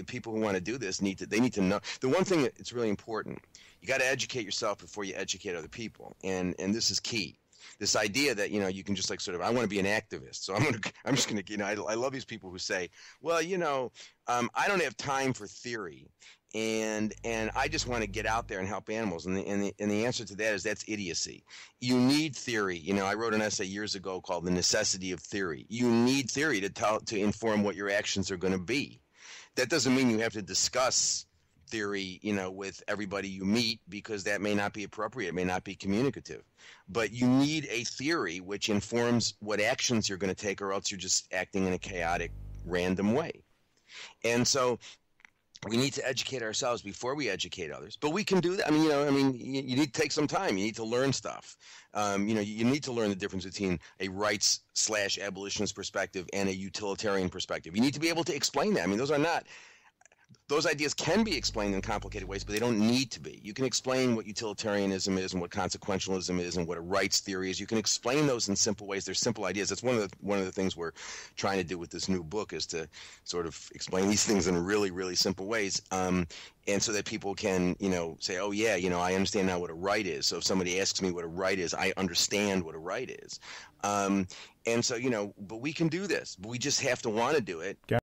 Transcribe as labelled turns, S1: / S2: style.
S1: people who want to do this they need to know the one thing that's really important. You got to educate yourself before you educate other people, and this is key. This idea that you can just like sort of I want to be an activist, so I'm just gonna I love these people who say, well, I don't have time for theory, and I just want to get out there and help animals, and the answer to that is that's idiocy. You need theory. I wrote an essay years ago called "The Necessity of Theory." You need theory to inform what your actions are going to be. That doesn't mean you have to discuss theory, with everybody you meet, because that may not be appropriate, it may not be communicative. But you need a theory which informs what actions you're going to take, or else you're just acting in a chaotic, random way. And so we need to educate ourselves before we educate others. But we can do that. You need to take some time. You need to learn stuff. You need to learn the difference between a rights/abolitionist perspective and a utilitarian perspective. You need to be able to explain that. Those ideas can be explained in complicated ways, but they don't need to be. You can explain what utilitarianism is and what consequentialism is and what a rights theory is. You can explain those in simple ways. They're simple ideas. That's one of the things we're trying to do with this new book, is to sort of explain these things in really, really simple ways, and so that people can, say, oh yeah, I understand now what a right is. So if somebody asks me what a right is, I understand what a right is. And so, but we can do this. But we just have to want to do it.